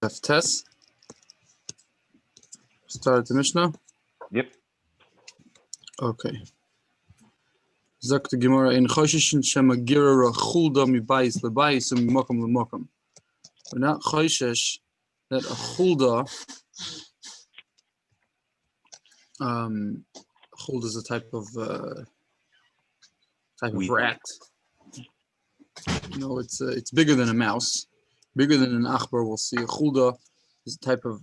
Test. Start the Mishnah? Yep. Okay. Zakt the Gemara in Choshishin Shemagira Rachulda mi Bais Lebais and Mokam Lemokam. We're not Choshish that a Chulda, Chulda is a type of rat. You know, it's bigger than a mouse, bigger than an achbar. We'll see. A Chulda is a type of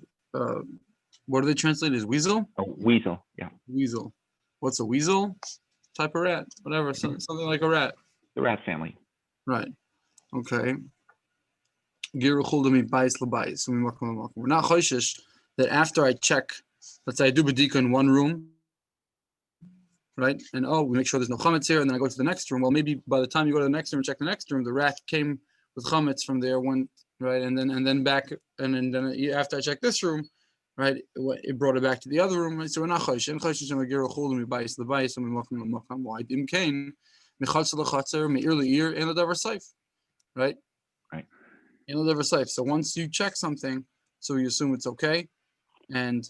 what do they translate as weasel? A weasel, yeah. Weasel. What's a weasel? Type of rat, whatever, something like a rat. The rat family. Right. Okay. We're not choishish that after I check, let's say I do bedika in one room, right? And we make sure there's no chametz here, and then I go to the next room. Well, maybe by the time you go to the next room and check the next room, the rat came with chametz from there, one right, and then back, and then after I check this room, right, it brought it back to the other room. So we're not choishish. And choishish and we're chulda mi bais lebais and we mokum lemokam. Why dim kain mechatz lechatzer meir leir and the davar saif, right? So once you check something, so you assume it's okay, and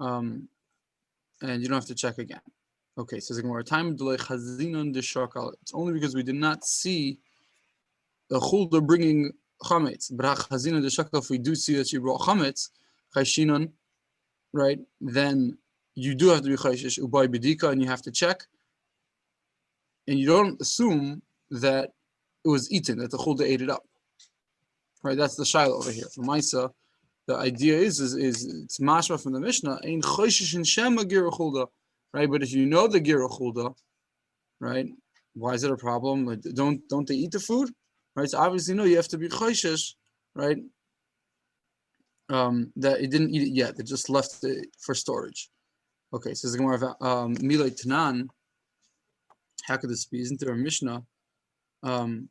you don't have to check again. Okay, so it's only because we did not see the chulda bringing chametz, but chazina deshakal, if we do see that she brought chametz, chayshinon, right? Then you do have to be chayshish ubay bedika, and you have to check, and you don't assume that it was eaten, that the chulda ate it up. Right, that's the shaila over here. For Maisa, the idea is it's mashma from the Mishnah. Ein choishish in shema gira chulda, right? But if you know the gira chulda, right? Why is it a problem? Like, don't they eat the food? Right. So obviously, no. You have to be choishish, right? That it didn't eat it yet. It just left it for storage. Okay. So the Gemara milay tanan. How could this be? Isn't there a Mishnah in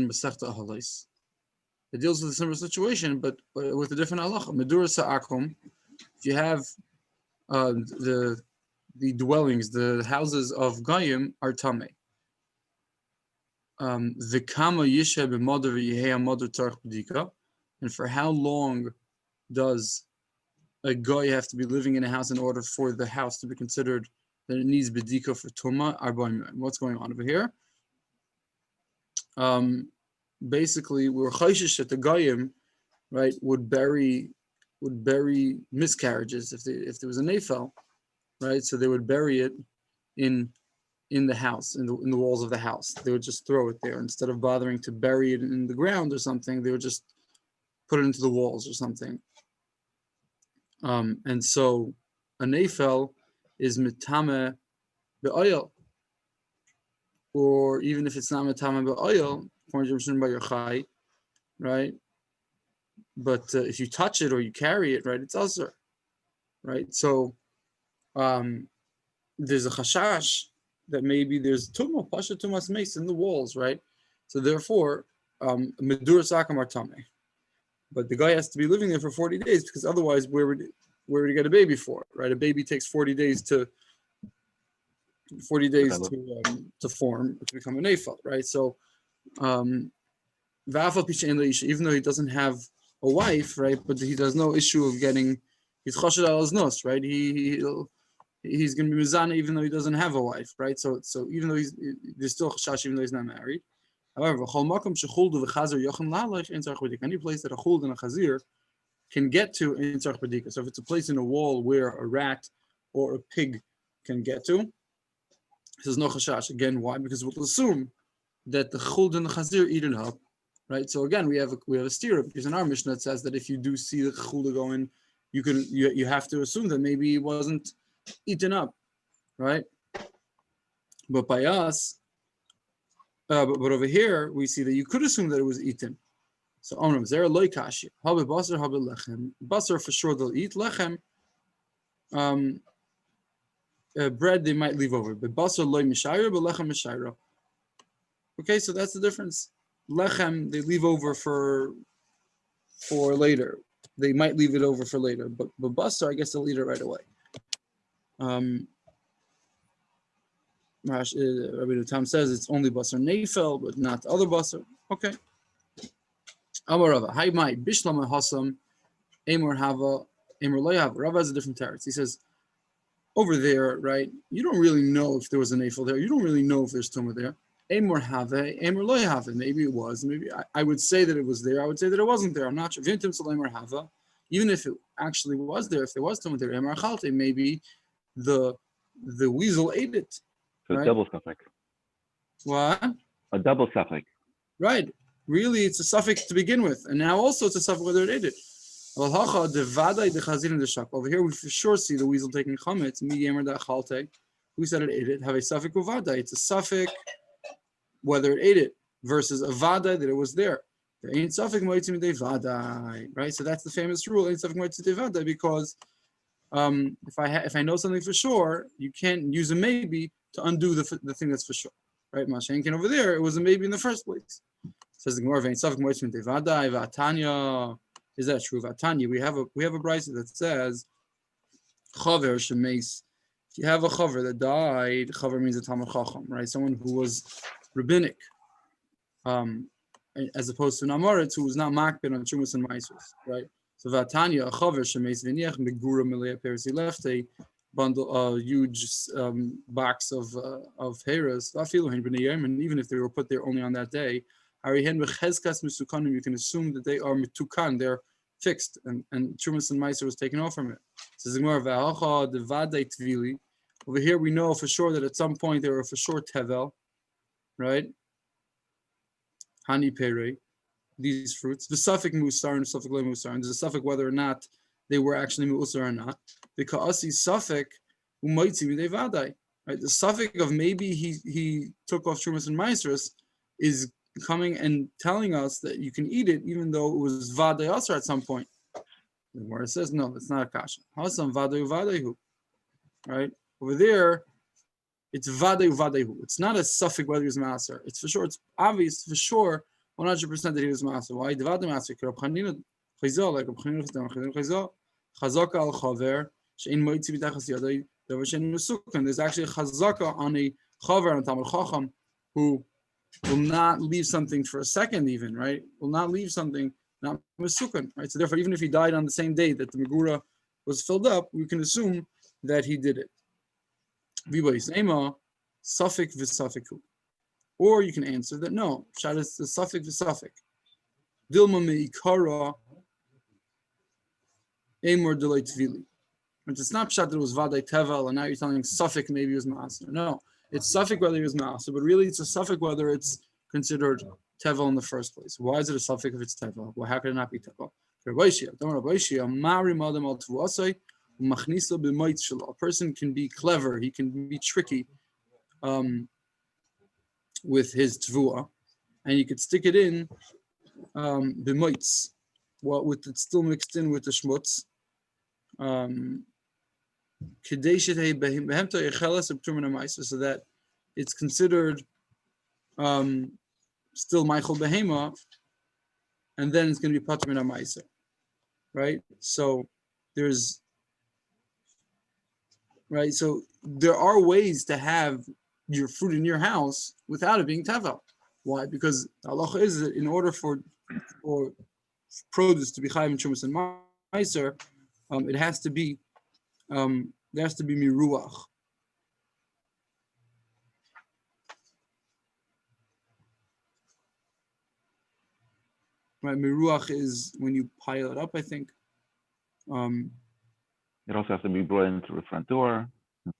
Masechta Halais? It deals with a similar situation, but with a different halacha. Medura sa'akum. If you have the dwellings, the houses of Goyim are tamei. V'kama yishe b'modar v'yehei modar tarch b'dika. And for how long does a goy have to be living in a house in order for the house to be considered that it needs b'dika for tuma? What's going on over here? Basically, we were chayshish that the goyim, right, would bury miscarriages if there was a nefel, right? So they would bury it in the house, in the walls of the house. They would just throw it there instead of bothering to bury it in the ground or something. They would just put it into the walls or something. And so a nefel is mitame be'oil, or even if it's not mitame be'oil, right? But if you touch it or you carry it, right, it's usher, right? So there's a chashash that maybe there's tumah, pasha tumas mace in the walls, right? So therefore, medur sakam are tameh. But the guy has to be living there for 40 days because otherwise, where would he get a baby for, right? A baby takes 40 days to form, to become a nefal, right? So even though he doesn't have a wife, right, but he does no issue of getting, he's choshed al nos, right? He's going to be mizana even though he doesn't have a wife, right? So even though there's still chashash even though he's not married. However, any place that a chuld and a chazir can get to in tzarch bedika. So if it's a place in a wall where a rat or a pig can get to, there's no chashash. Again, why? Because we'll assume that the chuld and the chazir eat it up, right? So again, we have a steer because in our Mishnah it says that if you do see the chuld go in, you have to assume that maybe it wasn't eaten up, right? But by us, but over here we see that you could assume that it was eaten. So Omram Zera loy kashi habe basar habe lechem. Basar for sure they'll eat. Lechem, bread they might leave over, but basar loy mishayra, but lechem mishayra. Okay, so that's the difference. Lechem they leave over for later. They might leave it over for later, but basar I guess they'll eat it right away. Rabbi Tam says it's only basar nefel, but not other basar. Okay. Amarava, Haimai, Bishlama Hasam, Amor Hava, Amor Lo Hava. Rav has a different teretz. He says, over there, right, you don't really know if there was an Eiffel there. You don't really know if there's Tumah there. Amor Have, Amor Lo Have. Maybe it was. Maybe I would say that it was there. I would say that it wasn't there. I'm not sure. Amor Have. Even if it actually was there, if there was Tumah there, Amor Chalte, maybe the weasel ate it. So right? double suffix. What? A double suffix. Right. Really, it's a suffix to begin with. And now also it's a suffix whether it ate it. Over here, we for sure see the weasel taking chametz. Who said it ate it? Have a suffix uvada. It's a suffix whether it ate it versus a vada that it was there. There ain't suffix moitzim de vada, right? So that's the famous rule. Ain't suffix moitzim de vada because if I know something for sure, you can't use a maybe to undo the thing that's for sure, right? Mashenkin over there, it was a maybe in the first place. Says the Gemara, ain't suffix moitzim de vada. Vatanya. Is that true? Vatanya, we have a brisa that says chaver shemeis. If you have a chaver that died, chaver means a talmid chacham, right? Someone who was rabbinic, as opposed to an amoritz who was not makbid on trumas and maisros, right? So Vatanya, a chaver shemeis v'niach megura milei peres. He left a bundle, a huge box of heras. And even if they were put there only on that day. You can assume that they are mitukan, they're fixed, and Trumas and Meiser was taken off from it. Says over here we know for sure that at some point there were for sure tevel, right? Hani pere, these fruits. The suffix musar and suffix le musar, and there's a suffix whether or not they were actually musar or not. The kaasi suffix umaitzi midevadai, right? The suffix of maybe he took off Trumas and Meiser is coming and telling us that you can eat it even though it was vadei asar at some point. Where it says no, it's not a kasha. Hasam vadei vadeihu, right? Over there, it's vadei vadeihu. It's not a suffix whether he was maser. It's for sure. It's obvious for sure, 100% that he was maser. Why? The vadei maser. Kerem chayzah like chayzah chazaka al chaver shein moitzi b'tachas yadei davar shein mesukan. There's actually a chazaka on a chaver on talmid chacham who will not leave something for a second even, right? Will not leave something, not mesukun, right? So therefore, even if he died on the same day that the megura was filled up, we can assume that he did it. Suffix v'suffiku. Or you can answer that no, shad is the suffix v'suffik. Dilma meikara emor delay tvili. It's not pshat that it was vadei tevel, and now you're telling him suffix maybe it was maaser. No. It's suffix whether it was master, but really it's a suffix whether it's considered tevel in the first place. Why is it a suffix if it's tevel? Well, how can it not be tevel? A person can be clever, he can be tricky with his tvua, and you could stick it in b'moitz, with it still mixed in with the shmutz. So that it's considered still Michael Behema, and then it's going to be Patur Min HaMaiser, right? So there are ways to have your fruit in your house without it being tevel. Why? Because the halacha is that in order for produce to be chayv in Trumas and Meiser, it has to be miruach. Right, miruach is when you pile it up, I think. It also has to be brought into the front door.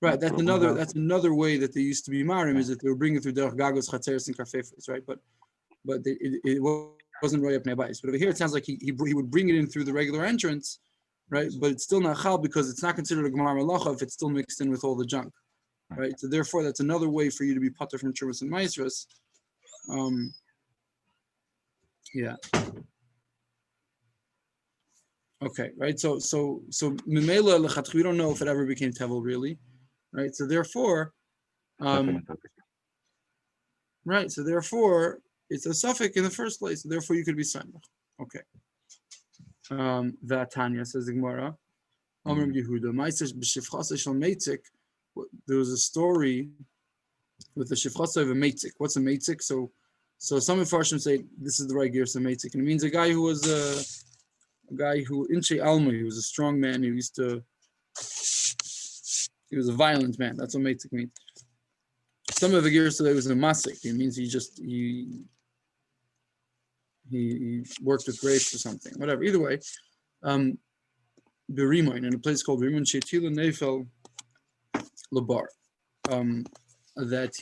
Right, that's another way that they used to be marim, is that they were bringing it through derech gagos, chatzeres, and karfefes, right? But it wasn't right up nearby. But over here, it sounds like he would bring it in through the regular entrance, right? But it's still not chal because it's not considered a gemar malacha if it's still mixed in with all the junk, right? So therefore, that's another way for you to be patur from trumas and maisros. Yeah. Okay, right. So mimela lechatch, we don't know if it ever became tevel really, right? So therefore, right. So therefore, it's a suffix in the first place. So therefore, you could be samach. Okay. Tanya says the Gemara. Amram Yehuda. Ma'aser b'shifchasa shel meitzik. There was a story with the shifchasa of a meitzik. What's a meitzik? So some Mefarshim say this is the right gear of meitzik, and it means a guy who was guy who Inche Alma, he was a strong man. He was a violent man. That's what Meitzik means. Some of the gears today was a masik. It means he worked with grapes or something. Whatever. Either way, Berimoin, in a place called Berimoin, Shetila Nefel Labar, that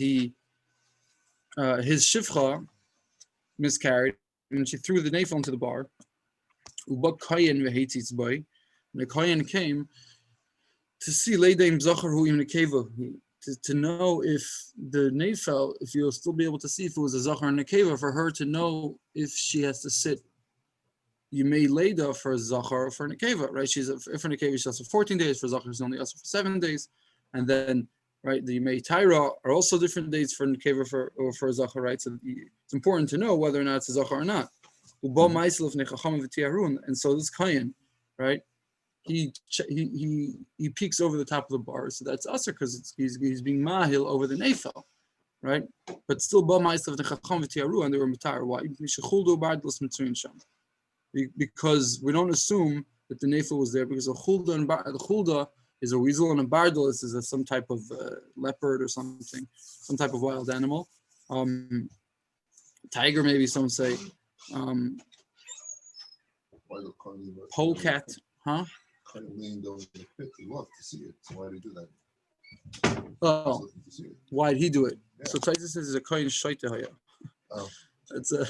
his shivcha miscarried, and she threw the nefel into the bar. Uba Kayan v'heitzitz boy, and the Kayan came to see Leidaim Zachar hu im nekeva, to know if the nefel, if you'll still be able to see if it was a Zachar and nekeva, for her to know if she has to sit. You may Leida for a Zachar or for nekeva, right? If for nekeva she has for 14 days, for Zachar she's only also for 7 days, and then right the Yomei Taira are also different dates for nekeva or for a Zachar, right? So it's important to know whether or not it's a Zachar or not. And so this Kayan, right? He peeks over the top of the bar, so that's usher because he's being mahil over the nefel, right? But still, and they were matar. Why? Because we don't assume that the nefel was there because the chulda is a weasel and a bardal is some type of leopard or something, some type of wild animal. Tiger, maybe some say. Polecat, huh? Kind of leaned over the pit. He loved to see it. So why did he do that? Oh, why did he do it? Yeah. So Taisa says it's a kohen shaita. Oh. It's a.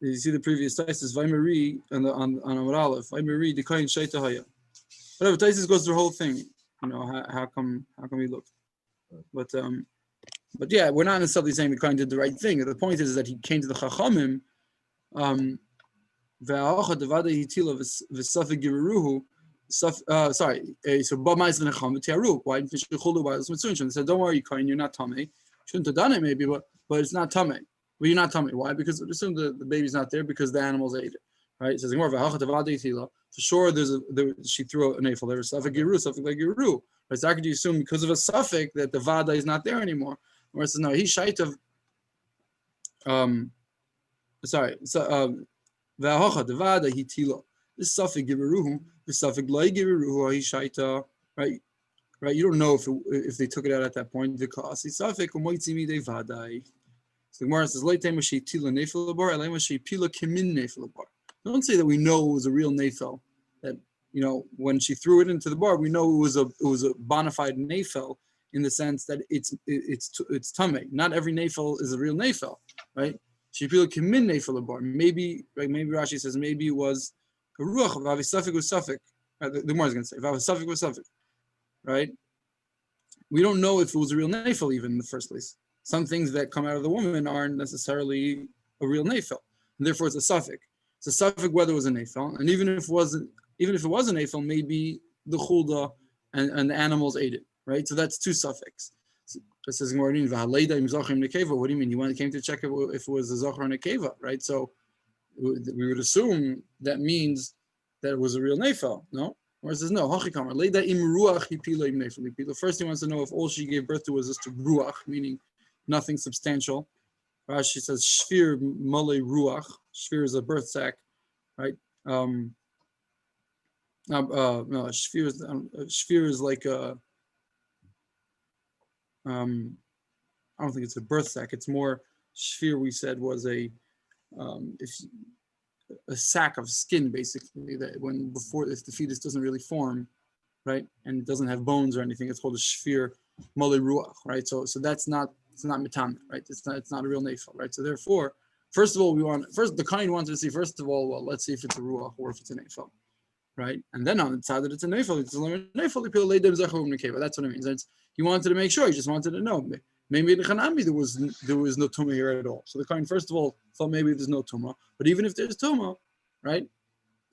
You see the previous Taisa Vaimari on Amar Aleph. Vaimari the kohen shaita haya. Whatever Taisa goes through the whole thing. You know how come he looked, but yeah, we're not necessarily saying the kohen did the right thing. The point is that he came to the chachamim. So Bamais V'Necham V'Tiaru. Why didn't you chulu by this mitzvah? They said, "Don't worry, Kohen, you're not tummy. Shouldn't have done it, maybe, but it's not tummy. Well, you're not tummy. Why? Because assume the baby's not there because the animals ate it, right? It says more for sure. She threw a nefel. There was safek giru. Right? So how could you assume because of a safek that the vada is not there anymore? Or it says no, he shait of V'ahocha devada hitila. This suffix giveruhu, this suffix loy giveruhu hishaita. Right. You don't know if they took it out at that point. Because the suffix umoitzimi devadai. So the Gemara says loitema sheitila nefel labar, elema sheipila kimin nefel labar. Don't say that we know it was a real nefel. That when she threw it into the bar, we know it was a bona fide nefel in the sense that it's tamei. Not every nefel is a real nefel, right? Maybe Rashi says maybe it was a ruach of safek was safek. The Gemara is going to say safek was safek, right? We don't know if it was a real nefel even in the first place. Some things that come out of the woman aren't necessarily a real nefel, and therefore it's a safek. It's a safek whether it was a nefel, and even if it was a nefel, maybe the chulda and the animals ate it, right? So that's two suffix. It says, what do you mean? He came to check if it was a Zachar and a Keva, right? So we would assume that means that it was a real Nefel, no? Or it says, no, first he wants to know if all she gave birth to was just a Ruach, meaning nothing substantial. Rashi says, Shfir Mole Ruach. Shfir is a birth sac, right? No, Shfir is like a. I don't think it's a birth sac. It's more shfir. We said was a sack of skin, basically. That if the fetus doesn't really form, right, and it doesn't have bones or anything, it's called a shfir mole ruach, right? So it's not mitam, right? It's not a real nefel, right? So therefore, first of all, the kind wanted to see first of all, well, let's see if it's a ruach or if it's a nefel, right? And then on the side that it's a nefel, it's a nefel. That's what it means. He wanted to make sure. He just wanted to know. Maybe in Chanami there was no tumah here at all. So the Kohen first of all thought maybe there's no tumah, but even if there's tumah, right?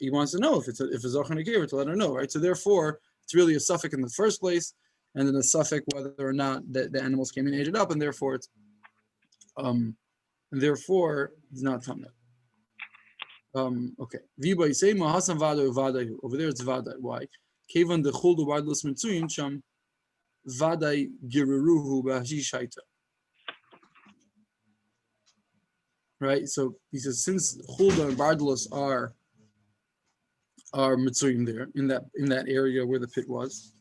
He wants to know if it's a Zachar Nekever to let her know, right? So therefore, it's really a suffix in the first place, and then a suffix whether or not the animals came and ate it up, and therefore it's not tumah. Okay. Over there it's vada. Why? Kevan the chuldu wadlos mitzuyin sham. Vadai giruruhu b'hishaita. Right, so he says since chulda and bardalos are are mitzuyim there in that area where the pit was.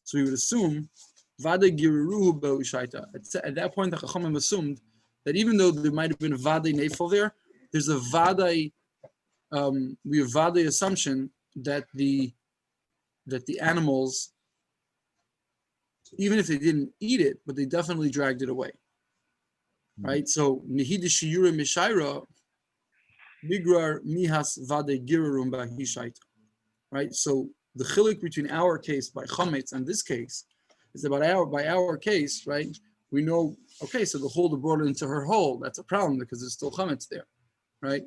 So we would assume vade giruhu b'ushaita. At that point, the Chachamim assumed that even though there might have been a vade nefel there, there's a vade. We have vade assumption that the animals, even if they didn't eat it, but they definitely dragged it away. Right? So nihid shiyura mishaira migrar mihas vade girurum b'hishaita. Right? So the chiluk between our case by chametz and this case is that by our case, right? We know, okay, so the holder brought it into her hole. That's a problem because there's still chametz there, right?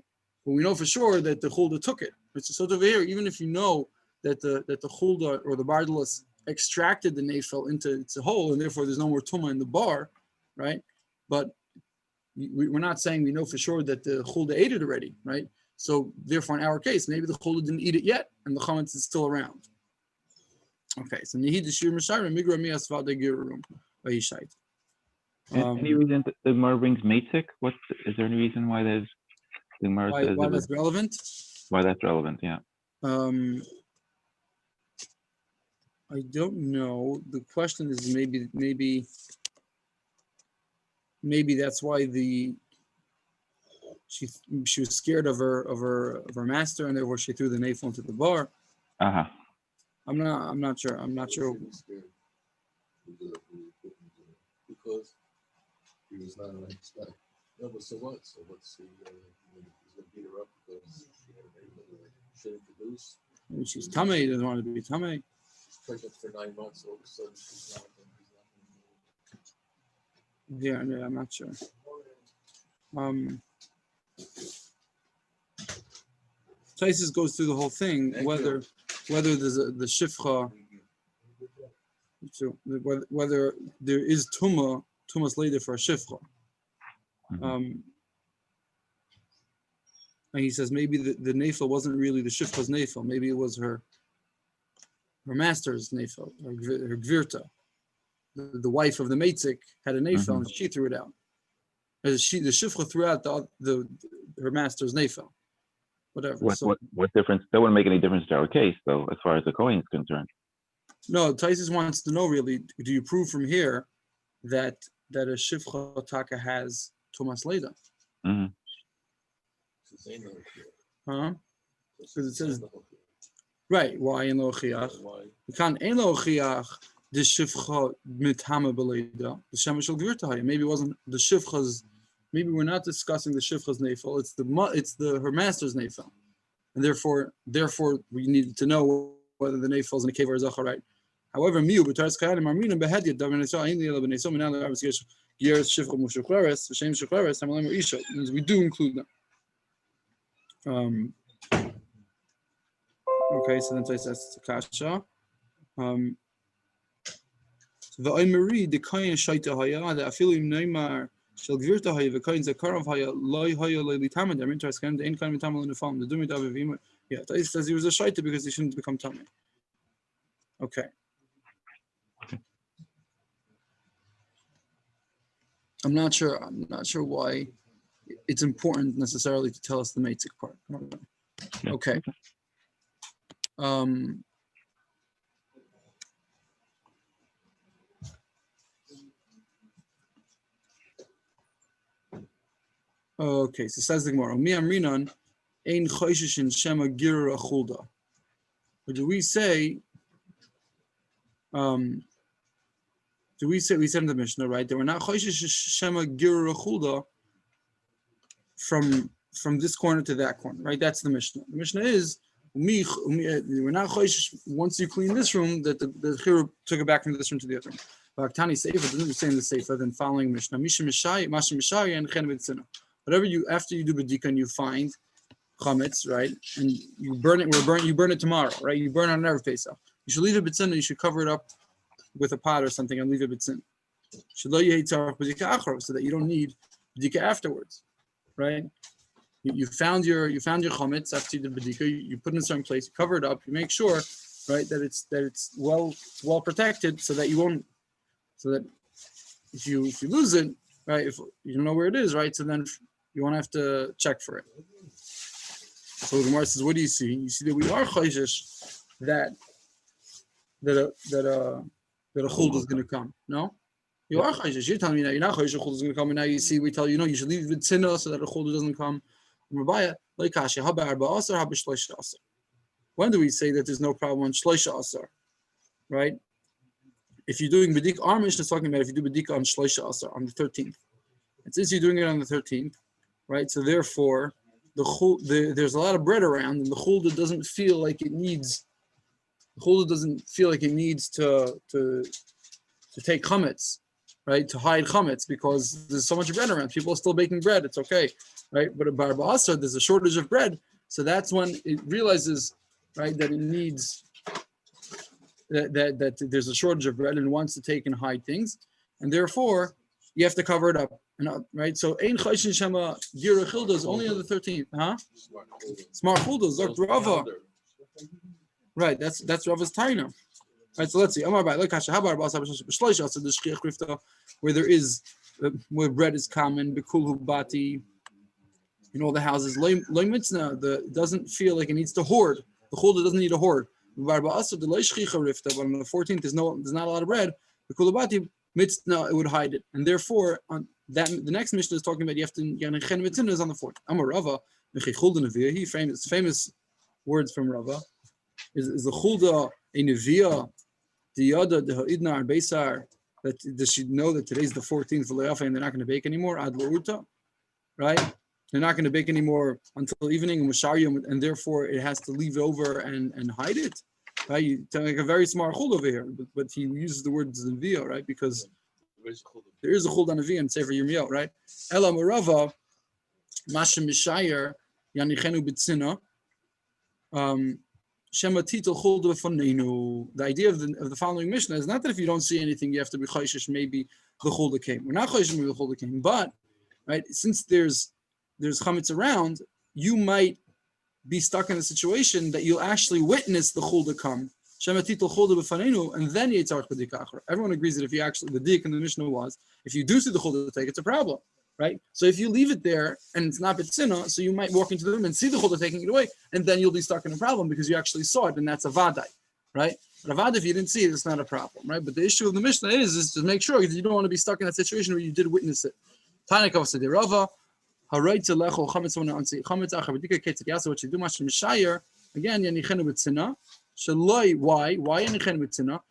But we know for sure that the holder took it. It's sort of here, even if you know that the holder or the bardalas extracted the nefel into its hole, and therefore there's no more tumah in the bar, right? But we're not saying we know for sure that the holder ate it already, right? So therefore, in our case, maybe the holder didn't eat it yet, and the chametz is still around. Okay, so nihid shir mishayra migra mias vade girurum vayishait. Any reason the Gemara brings Meitzik? Is there any reason why the Gemara says why that's relevant? Why that's relevant? Yeah. I don't know. The question is maybe that's why she was scared of her master, and therefore she threw the nefel into the bar. I'm not sure. Because he was not a nice guy. No, but so what? So what's he's gonna beat her up because she introduced. Maybe she's tamei. Doesn't want to be tamei. She's pregnant for 9 months. All of a sudden, she's not. Yeah, I'm not sure. Taisus goes through the whole thing, whether there's the shifcha, so whether there is tumas later for a shifcha. And he says maybe the nefel wasn't really the shifcha's nefel, maybe it was her master's nefel, her gvirta. The wife of the meitzik had a nefel and she threw it out. The shifcha threw out her master's nefel. Whatever. What difference? That wouldn't make any difference to our case, though, as far as the Kohen is concerned. No, Taisus wants to know really. Do you prove from here that a shifcha taka has tumas leda? Huh? Because it says right. Why in lo chiach? You can't in lo chiach the shifcha mitama beleda the shema shel gvirtahaya. Maybe it wasn't the shifcha's. Maybe we're not discussing the shifcha's nefel. It's her master's nefel, and therefore we need to know whether the nefel is in a cave or a zachar, right? However, miu b'taras kayanim armina behediyat daven nefel ain't the other nefel minal arabis yeres shifcha mushukleres v'shem shukleres hamalim or isha. Means we do include them. Okay, so then that's kasha. The oimeri the kain shaita haya the afilim neymar. Shall gvirta haya v'kain zakarav haya loy haya leili tamid. I'm interested. The ain't kind of tamal in the farm. The dumit avivim. Yeah, he says he was a shaita because he shouldn't become tamid. Okay. I'm not sure why it's important necessarily to tell us the meitzik part. Okay. Okay, so says the Gemara, Mi amrinan ein choishishin shema gira achulda. Or do we say, we said in the Mishnah, right? They were not choishish shema gira achulda from this corner to that corner, right? That's the Mishnah. The Mishnah is, we're not choishish once you clean this room, that the chirub took it back from this room to the other room. B'aktani seifa, doesn't say in the seifa, then following Mishnah, Misha Mishai, Masha Mishai, and Chen V'tzina. Whatever after you do bedika and you find chametz, right, and you burn it, you burn it tomorrow, right? You burn on Erev Pesach. You should leave it b'tzin, you should cover it up with a pot or something and leave it b'tzin. So that you don't need bedika afterwards, right? You found your chametz after you did bedika. You put it in a certain place, you cover it up, you make sure, right, that it's well protected, so that if you lose it, right, if you don't know where it is, right, so then you won't have to check for it. So the Gemara says, what do you see? You see that we are chayshish that a chulda is going to come. No, you are chayshish. You're telling me now you're not chayshish. Chulda is going to come, and now you see we tell you no, you should leave with tzina so that a chulda doesn't come. When do we say that there's no problem on shloisha asar? Right? If you're doing bedika, our Mishnah is talking about if you do bedika on shloisha asar on the 13th. And since you're doing it on the 13th, right? So therefore, there's a lot of bread around, and the chulda doesn't feel like it needs. The chulda doesn't feel like it needs to take chametz, right? To hide chametz because there's so much bread around. People are still baking bread. It's okay, right? But at bar ba'asar, there's a shortage of bread, so that's when it realizes, right, that it needs that there's a shortage of bread and it wants to take and hide things, and therefore you have to cover it up. Right? So ein chayshin shema gira childa is only on the 13th, huh? Smart childa, zok Rava. Right, that's Rava's taina. Right, so let's see. Amar b'ay lekasha habar b'asar b'shloisha also the shchiach rifta where bread is common b'kulhu bati in all the houses. Loy mitzna doesn't feel like it needs to hoard. The chulda doesn't need a hoard. But on the 14th there's not a lot of bread. B'kulhu bati mitzna it would hide it, and therefore on that the next Mishnah is talking about you have to yanechen mitzna is on the 4th. Amar Rava mechechulda nevia. He famous words from Rava. Is the chulda a nevia? The yada the ha'idna beisar that does she know that today's the 14th and they're not going to bake anymore ad l'urta, right? They're not going to bake anymore until evening and therefore it has to leave it over and hide it. Right? You tell like a very smart chulda over here, but he uses the word nevia, right? Because there is a chulda nevia in Sefer Yirmiyahu, right? Ela Marava Masha Mishayer Yanichenu B'tzina. The idea of the following Mishnah is not that if you don't see anything, you have to be chayshish. Maybe the chulda came. We're not chayshish. Maybe the chulda came. But right, since there's chametz around, you might be stuck in a situation that you'll actually witness the chulda come. And then everyone agrees that if you actually the dik in the Mishnah was if you do see the chulda take, it's a problem. Right, so if you leave it there and it's not b'tzina, so you might walk into the room and see the chulda taking it away, and then you'll be stuck in a problem because you actually saw it, and that's a vadai, right? But a vadai, if you didn't see it, it's not a problem, right? But the issue of the Mishnah is to make sure that you don't want to be stuck in that situation where you did witness it. Tanakov said, Rava, harayt lecho chametz when on see chametz acher b'dika ketzit yasa what you do much mishayer again yanichenu b'tzina shaloi why yanichenu b'tzina.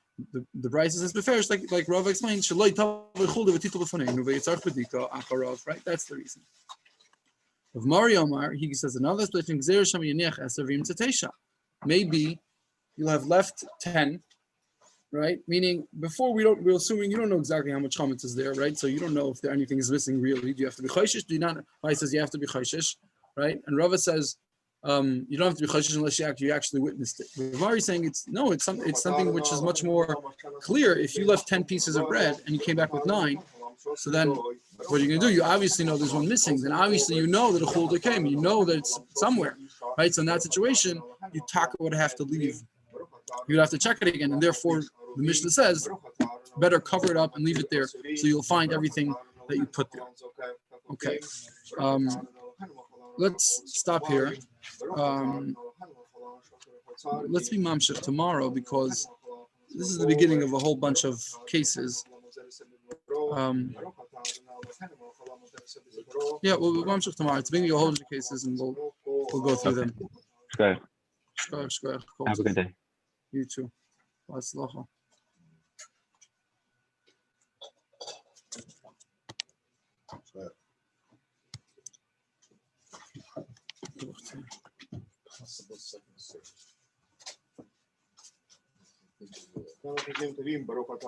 The price is beferish, like Rav explained. Right, that's the reason. Of Mari Omar, he says another explanation. Maybe you'll have left 10, right? Meaning before we're assuming you don't know exactly how much chametz is there, right? So you don't know if anything is missing really. Do you have to be chayshish? Do you not? He says you have to be chayshish, right? And Rava says you don't have to be chayshish unless you actually witnessed it. But Mari saying it's something which is much more clear. If you left 10 pieces of bread and you came back with 9, so then what are you going to do? You obviously know there's one missing. Then obviously you know that a chulda came. You know that it's somewhere, right? So in that situation, you would have to leave. You'd have to check it again, and therefore the Mishnah says better cover it up and leave it there, so you'll find everything that you put there. Okay. Let's stop here. Let's be mamshech tomorrow because this is the beginning of a whole bunch of cases. Yeah, we'll be mamshech tomorrow. It's beginning of a whole bunch of cases, and we'll go through them. Have Have a good day. You too. B'atzlacha. Possible second search.